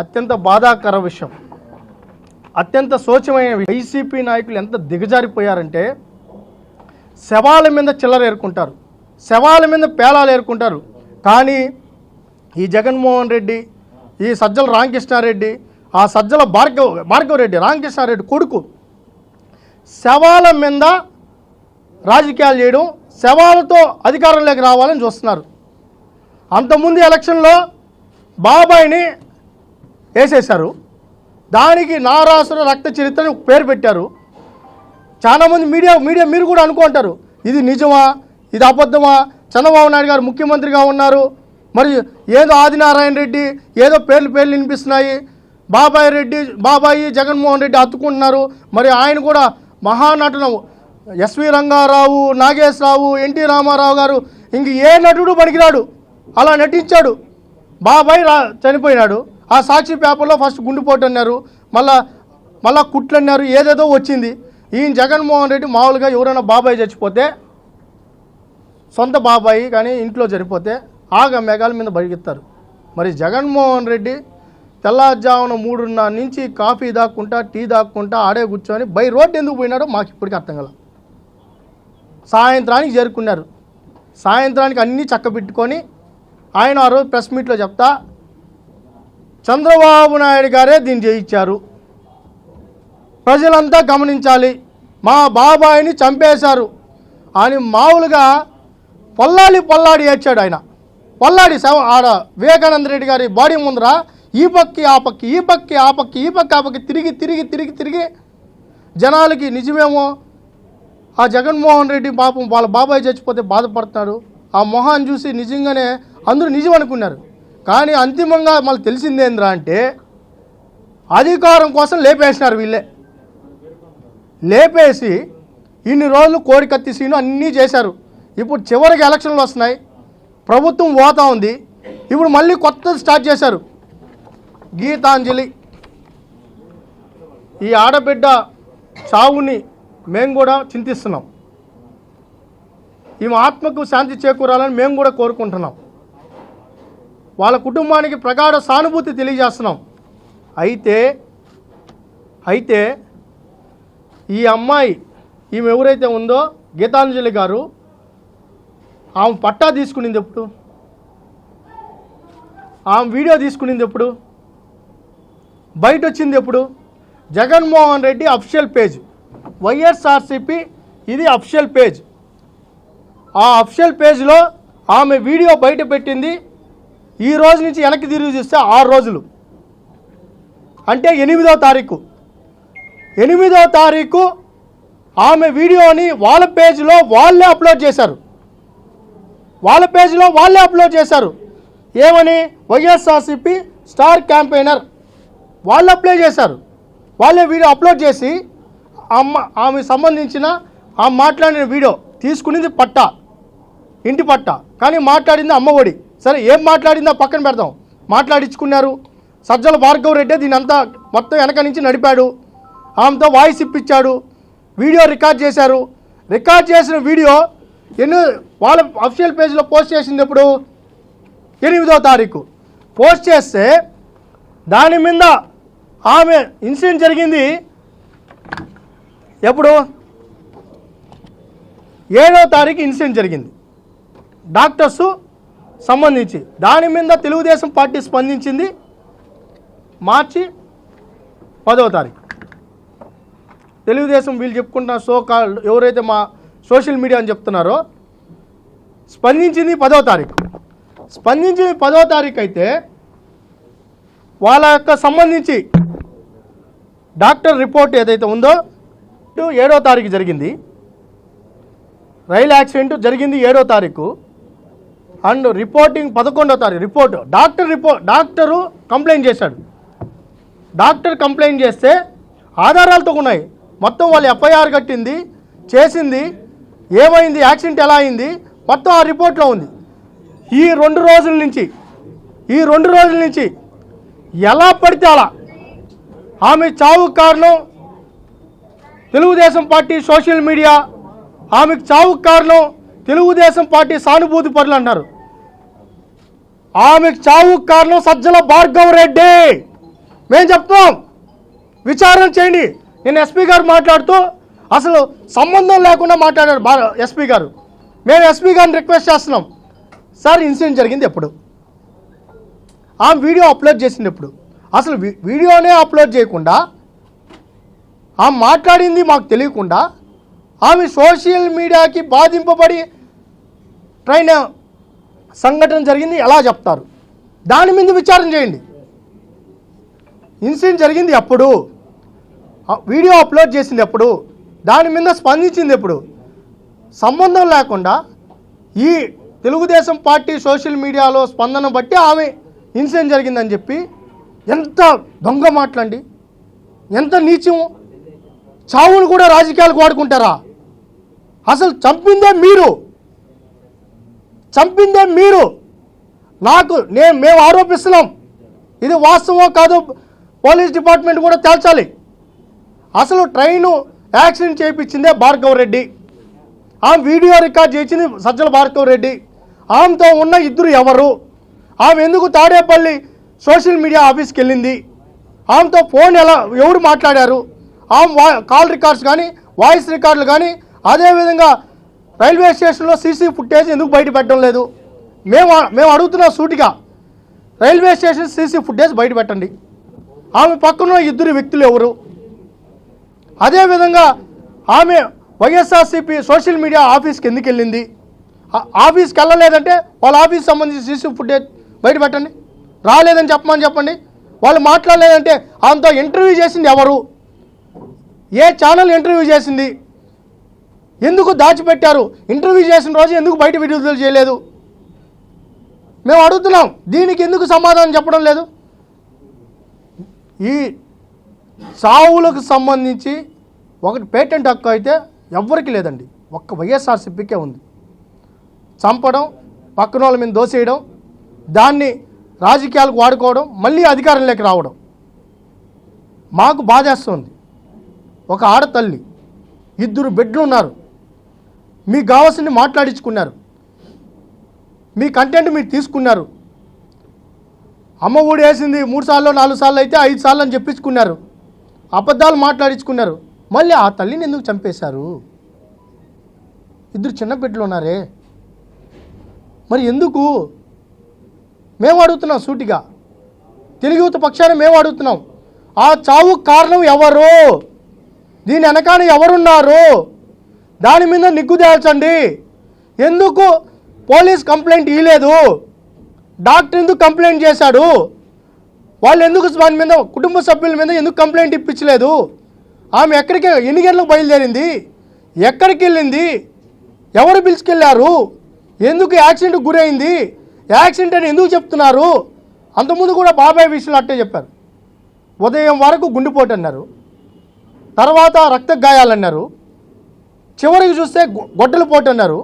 అత్యంత బాధాకర విషయం, అత్యంత శోచమైన వైసీపీ నాయకులు ఎంత దిగజారిపోయారంటే శవాల మీద చిల్లర ఏరుకుంటారు, శవాల మీద పేలాలు ఏరుకుంటారు. కానీ ఈ జగన్మోహన్ రెడ్డి, ఈ సజ్జల రామకృష్ణారెడ్డి, ఆ సజ్జల భార్గవరెడ్డి రామకృష్ణారెడ్డి కొడుకు శవాల మీద రాజకీయాలు చేయడం, శవాలతో అధికారంలోకి రావాలని చూస్తున్నారు. అంతకుముందు ఎలక్షన్లో బాబాయిని వేసేశారు, దానికి నారాసుర రక్త చరిత్రని పేరు పెట్టారు. చాలామంది మీడియా మీరు కూడా అనుకుంటారు ఇది నిజమా, ఇది అబద్ధమా, చంద్రబాబు నాయుడు గారు ముఖ్యమంత్రిగా ఉన్నారు, మరి ఏదో ఆదినారాయణ రెడ్డి ఏదో పేర్లు వినిపిస్తున్నాయి, బాబాయి జగన్మోహన్ రెడ్డి అత్తుకుంటున్నారు, మరి ఆయన కూడా మహానటులు ఎస్వి రంగారావు, నాగేశ్వరరావు, ఎన్టీ రామారావు గారు ఇంక ఏ నటుడు పనికిరాడు అలా నటించాడు. బాబాయ్ చనిపోయినాడు, ఆ సాక్షి పేపర్లో ఫస్ట్ గుండెపోటు అన్నారు, మళ్ళా కుట్లు అన్నారు, ఏదేదో వచ్చింది. ఈయన జగన్మోహన్ రెడ్డి మామూలుగా ఎవరైనా బాబాయ్ చచ్చిపోతే, సొంత బాబాయి కానీ ఇంట్లో చనిపోతే ఆగ మేఘాల మీద బరిగిస్తారు. మరి జగన్మోహన్ రెడ్డి తెల్లారుజామున 3:30 నుంచి కాఫీ దాక్కుంటా, టీ దాక్కుంటా ఆడే కూర్చొని బై రోడ్డు ఎందుకు పోయినాడో మాకు ఇప్పటికీ అర్థం కల. సాయంత్రానికి చేరుకున్నారు, సాయంత్రానికి అన్నీ చక్కబెట్టుకొని ఆయన ఆ రోజు ప్రెస్ మీట్లో చెప్తా చంద్రబాబు నాయుడు గారే దీన్ని చేయించారు, ప్రజలంతా గమనించాలి, మా బాబాయిని చంపేశారు అని మామూలుగా పొల్లాడి ఏడ్చాడు. ఆయన పొల్లాడి ఆడ వివేకానంద రెడ్డి గారి బాడీ ముందర ఈ పక్కి ఆ పక్కి తిరిగి జనాలకి నిజమేమో ఆ జగన్మోహన్ రెడ్డి పాపం వాళ్ళ బాబాయ్ చచ్చిపోతే బాధపడుతున్నాడు, ఆ మొహాన్ని చూసి నిజంగానే అందరూ నిజం అనుకున్నారు. కానీ అంతిమంగా మళ్ళీ తెలిసిందేంద్రా అంటే అధికారం కోసం లేపేసినారు. వీళ్ళే లేపేసి ఇన్ని రోజులు కోడికత్తి సీను అన్నీ చేశారు. ఇప్పుడు చివరికి ఎలక్షన్లు వస్తున్నాయి, ప్రభుత్వం పోతా ఉంది, ఇప్పుడు మళ్ళీ కొత్తది స్టార్ట్ చేశారు. గీతాంజలి, ఈ ఆడబిడ్డ చావుని మేము కూడా చింతిస్తున్నాం, ఈమె ఆత్మకు శాంతి చేకూరాలని మేము కూడా కోరుకుంటున్నాం, వాళ్ళ కుటుంబానికి ప్రగాఢ సానుభూతి తెలియజేస్తున్నాం. అయితే ఈ అమ్మాయి ఈమె ఎవరైతే ఉందో గీతాంజలి గారు, ఆమె పట్టా తీసుకునింది ఎప్పుడు, ఆమె వీడియో తీసుకునింది ఎప్పుడు, బయట వచ్చింది ఎప్పుడు? జగన్మోహన్ రెడ్డి అఫిషియల్ పేజ్, వైఎస్ఆర్సీపీ ఇది అఫిషియల్ పేజ్. ఆ అఫిషియల్ పేజ్లో ఆమె వీడియో బయట పెట్టింది ఈ రోజు నుంచి వెనక్కి తిరిగి చూస్తే 6 రోజులు, అంటే 8వ తారీఖు. 8వ తారీఖు ఆమె వీడియోని వాళ్ళ పేజ్లో వాళ్ళే అప్లోడ్ చేశారు. ఏమని? వైఎస్ఆర్సీపీ స్టార్ క్యాంపెయినర్ వాళ్ళు అప్లై చేశారు. వాళ్ళే వీడియో అప్లోడ్ చేసి ఆమె సంబంధించిన ఆమె మాట్లాడిన వీడియో తీసుకునేది పట్టా, ఇంటి పట్టా, కానీ మాట్లాడింది అమ్మఒడి. సరే ఏం మాట్లాడిందో పక్కన పెడదాం, మాట్లాడించుకున్నారు. సజ్జల భార్గవరెడ్డి దీని అంతా మొత్తం వెనక నుంచి నడిపాడు, ఆమెతో వాయిస్ ఇప్పించాడు, వీడియో రికార్డ్ చేశారు. రికార్డ్ చేసిన వీడియో వాళ్ళ అఫిషియల్ పేజ్లో పోస్ట్ చేసింది ఎప్పుడు? 8వ తారీఖు పోస్ట్ చేస్తే దాని మీద ఆమె ఇన్సిడెంట్ జరిగింది ఎప్పుడు? 7వ తారీఖు ఇన్సిడెంట్ జరిగింది డాక్టర్స్ సంబంధించి. దాని మీద తెలుగుదేశం పార్టీ స్పందించింది మార్చి 10వ తారీఖు. తెలుగుదేశం వీళ్ళు చెప్పుకుంటున్న కాల్డ్ ఎవరైతే మా సోషల్ మీడియా అని చెప్తున్నారో స్పందించింది 10వ తారీఖు. స్పందించింది 10వ తారీఖు అయితే వాళ్ళ యొక్క సంబంధించి డాక్టర్ రిపోర్ట్ ఏదైతే ఉందో 7వ తారీఖు జరిగింది, రైలు యాక్సిడెంట్ జరిగింది 7వ తారీఖు, అండ్ రిపోర్టింగ్ 11వ తారీఖు. డాక్టరు కంప్లైంట్ చేశాడు. డాక్టర్ కంప్లైంట్ చేస్తే ఆధారాలతో ఉన్నాయి, మొత్తం వాళ్ళు ఎఫ్ఐఆర్ కట్టింది, చేసింది, ఏమైంది, యాక్సిడెంట్ ఎలా అయింది మొత్తం ఆ రిపోర్ట్లో ఉంది. ఈ 2 రోజుల నుంచి ఎలా పడితే అలా ఆమె చావు కారణం తెలుగుదేశం పార్టీ సోషల్ మీడియా, ఆమెకు చావు కారణం తెలుగుదేశం పార్టీ సానుభూతి పరులు అన్నారు. ఆమెకు చావు కారణం సజ్జల భార్గవరెడ్డి. మేము చెప్తున్నాం, విచారణ చేయండి. నేను ఎస్పీ గారు మాట్లాడుతూ అసలు సంబంధం లేకుండా మాట్లాడారు ఎస్పీ గారు. మేము ఎస్పీ గారిని రిక్వెస్ట్ చేస్తున్నాం, సార్ ఇన్సిడెంట్ జరిగింది ఎప్పుడు, ఆ వీడియో అప్లోడ్ చేసింది ఎప్పుడు, అసలు వీడియోనే అప్లోడ్ చేయకుండా ఆమె మాట్లాడింది మాకు తెలియకుండా ఆమె సోషల్ మీడియాకి బాధింపబడి ట్రైన్ సంఘటన జరిగింది ఎలా చెప్తారు? దాని మీద విచారణ చేయండి. ఇన్సిడెంట్ జరిగింది ఎప్పుడు, వీడియో అప్లోడ్ చేసింది ఎప్పుడు, దాని మీద స్పందించింది ఎప్పుడు? సంబంధం లేకుండా ఈ తెలుగుదేశం పార్టీ సోషల్ మీడియాలో స్పందన బట్టి ఆమె ఇన్సిడెంట్ జరిగిందని చెప్పి ఎంత దొంగ మాటలండి, ఎంత నీచం. చావును కూడా రాజకీయాలకు వాడుకుంటారా? అసలు చంపిందే మీరు. మేము ఆరోపిస్తున్నాం, ఇది వాస్తవం కాదు, పోలీస్ డిపార్ట్మెంట్ కూడా తేల్చాలి. అసలు ట్రైను యాక్సిడెంట్ చేయించిందే భార్గవ్ రెడ్డి, ఆమె వీడియో రికార్డ్ చేసింది సజ్జల భార్గవ్ రెడ్డి. ఆమెతో ఉన్న ఇద్దరు ఎవరు? ఆమె ఎందుకు తాడేపల్లి సోషల్ మీడియా ఆఫీస్కి వెళ్ళింది? ఆమెతో ఫోన్ ఎవరు మాట్లాడారు? ఆమె కాల్ రికార్డ్స్ కానీ వాయిస్ రికార్డులు కానీ, అదేవిధంగా రైల్వే స్టేషన్లో సీసీ ఫుటేజ్ ఎందుకు బయట పెట్టడం లేదు? మేము అడుగుతున్నాం సూటిగా, రైల్వే స్టేషన్ సీసీ ఫుటేజ్ బయట పెట్టండి. ఆమె పక్కన ఇద్దరు వ్యక్తులు ఎవరు? అదేవిధంగా ఆమె వైఎస్ఆర్సీపీ సోషల్ మీడియా ఆఫీస్కి ఎందుకు వెళ్ళింది? ఆఫీస్కి వెళ్ళలేదంటే వాళ్ళ ఆఫీస్ సంబంధించి సీసీ ఫుటేజ్ బయట పెట్టండి. రాలేదని చెప్పండి. వాళ్ళు మాట్లాడలేదంటే ఆమెతో ఇంటర్వ్యూ చేసింది ఎవరు? ఏ ఛానల్ ఇంటర్వ్యూ చేసింది? ఎందుకు దాచిపెట్టారు? ఇంటర్వ్యూ చేసిన రోజు ఎందుకు బయట విడుదల చేయలేదు? మేము అడుగుతున్నాం, దీనికి ఎందుకు సమాధానం చెప్పడం లేదు? ఈ చావులకు సంబంధించి ఒకటి పేటెంట్ హక్కు అయితే ఎవ్వరికి లేదండి, ఒక్క వైఎస్ఆర్సీపీకే ఉంది. చంపడం, పక్కన వాళ్ళ మీద దోసేయడం, దాన్ని రాజకీయాలకు వాడుకోవడం, మళ్ళీ అధికారంలోకి రావడం మాకు బాధేస్తుంది. ఒక ఆడతల్లి, ఇద్దరు బిడ్డలు ఉన్నారు, మీకు కావాల్సింది మాట్లాడించుకున్నారు, మీ కంటెంట్ మీరు తీసుకున్నారు. అమ్మ ఒడి వేసింది 3 సార్లు 4 సార్లు అయితే 5 సార్లు అని చెప్పించుకున్నారు, అబద్ధాలు మాట్లాడించుకున్నారు. మళ్ళీ ఆ తల్లిని ఎందుకు చంపేశారు? ఇద్దరు చిన్న బిడ్డలు ఉన్నారే, మరి ఎందుకు? మేము అడుగుతున్నాం సూటిగా, తెలుగు యువత పక్షాన మేము అడుగుతున్నాం, ఆ చావు కారణం ఎవరు? దీని వెనకాల ఎవరున్నారు? దాని మీద నిగ్గు తేల్చండి. ఎందుకు పోలీస్ కంప్లైంట్ ఇవ్వలేదు? డాక్టర్ ఎందుకు కంప్లైంట్ చేశాడు? వాళ్ళు ఎందుకు దాని మీద కుటుంబ సభ్యుల మీద ఎందుకు కంప్లైంట్ ఇప్పించలేదు? ఆమె ఎన్ని గంటలకు బయలుదేరింది? ఎక్కడికి వెళ్ళింది? ఎవరు పిలుచుకెళ్ళారు? ఎందుకు యాక్సిడెంట్కి గురైంది? యాక్సిడెంట్ అని ఎందుకు చెప్తున్నారు? అంతకుముందు కూడా బాబాయ్ విషయంలో అట్టే చెప్పారు. ఉదయం వరకు గుండెపోటు అన్నారు, తర్వాత రక్త గాయాలన్నారు, చివరికి చూస్తే గొడ్డల పోటు అన్నారు,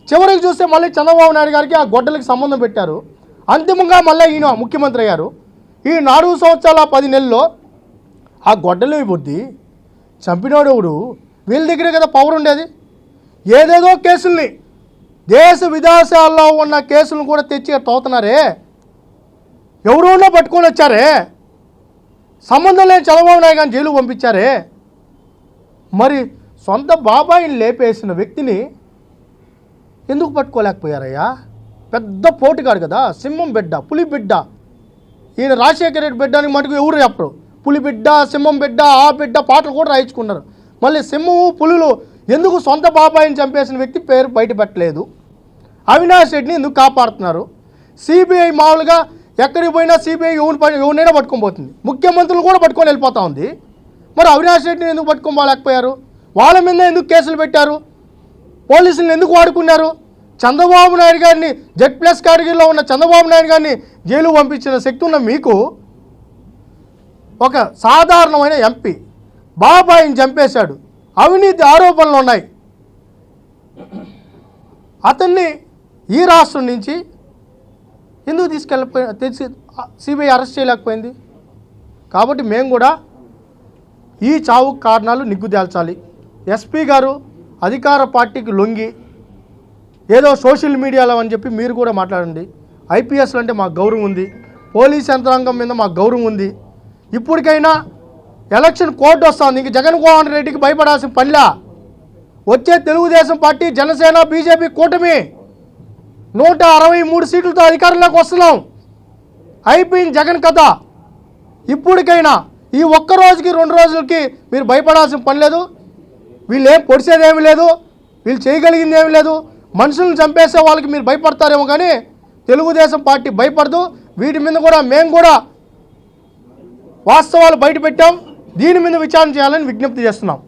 చివరికి చూస్తే మళ్ళీ చంద్రబాబు నాయుడు గారికి ఆ గొడ్డలకి సంబంధం పెట్టారు. అంతిమంగా మళ్ళీ ఈయన ముఖ్యమంత్రి అయ్యారు. ఈ 4 సంవత్సరాల 10 నెలల్లో ఆ గొడ్డలి బుద్ధి చంపినోడు ఎవడు? వీళ్ళ దగ్గరే కదా పవర్ ఉండేది. ఏదేదో కేసుల్ని, దేశ విదేశాల్లో ఉన్న కేసులను కూడా తెచ్చి తోతున్నారే, ఎవరోనో పట్టుకొని వచ్చారే, సంబంధం లేని చంద్రబాబు నాయుడు గారిని జైలుకు పంపించారే. మరి సొంత బాబాయిని లేపేసిన వ్యక్తిని ఎందుకు పట్టుకోలేకపోయారయ్యా? పెద్ద పోటుగాడు కదా, సింహం బిడ్డ, పులి బిడ్డ. ఈయన రాజశేఖర రెడ్డి బిడ్డ అని మటుకు ఎవరు చెప్పరు. పులి బిడ్డ, సింహం బిడ్డ, ఆ బిడ్డ పాటలు కూడా రాయించుకున్నారు. మళ్ళీ సింహము పులులు ఎందుకు సొంత బాబాయిని చంపేసిన వ్యక్తి పేరు బయట పెట్టలేదు? అవినాష్ రెడ్డిని ఎందుకు కాపాడుతున్నారు? సిబిఐ మామూలుగా ఎక్కడికి పోయినా సిబిఐ ఎవరినైనా పట్టుకొని పోతుంది, ముఖ్యమంత్రులు కూడా పట్టుకొని వెళ్ళిపోతా ఉంది. మరి అవినాష్ రెడ్డిని ఎందుకు పట్టుకొని పోలేకపోయారు? వాళ్ళ మీద ఎందుకు కేసులు పెట్టారు? పోలీసులను ఎందుకు వాడుకున్నారు? చంద్రబాబు నాయుడు గారిని Z+ కేటగిరీలో ఉన్న చంద్రబాబు నాయుడు గారిని జైలు పంపించిన శక్తి ఉన్న మీకు ఒక సాధారణమైన ఎంపీ బాబాయిని చంపేశాడు, అవినీతి ఆరోపణలు ఉన్నాయి, అతన్ని ఈ రాష్ట్రం నుంచి ఎందుకు తెచ్చి సిబిఐ అరెస్ట్ చేయలేకపోయింది? కాబట్టి మేము కూడా ఈ చావు కారణాలు నిగ్గు తేల్చాలి. ఎస్పీ గారు అధికార పార్టీకి లొంగి ఏదో సోషల్ మీడియాలో అని చెప్పి మీరు కూడా మాట్లాడండి. ఐపీఎస్లు అంటే మాకు గౌరవం ఉంది, పోలీస్ యంత్రాంగం మీద మాకు గౌరవం ఉంది. ఇప్పటికైనా ఎలక్షన్ కోడ్ వస్తుంది, ఇంక జగన్మోహన్ రెడ్డికి భయపడాల్సిన పనిలా. వచ్చే తెలుగుదేశం పార్టీ, జనసేన, బీజేపీ కూటమి 163 సీట్లతో అధికారంలోకి వస్తున్నాం. అయిపోయింది జగన్ కథ. ఇప్పటికైనా ఈ ఒక్క రోజుకి 2 రోజులకి మీరు భయపడాల్సిన పని లేదు. వీళ్ళు ఏం పొడిసేదేమీ లేదు, వీళ్ళు చేయగలిగింది ఏమీ లేదు. మనుషులను చంపేసే వాళ్ళకి మీరు భయపడతారేమో కానీ తెలుగుదేశం పార్టీ భయపడదు. వీటి మీద కూడా మేము కూడా వాస్తవాలు బయట పెట్టాం. దీని మీద విచారణ చేయాలని విజ్ఞప్తి చేస్తున్నాం.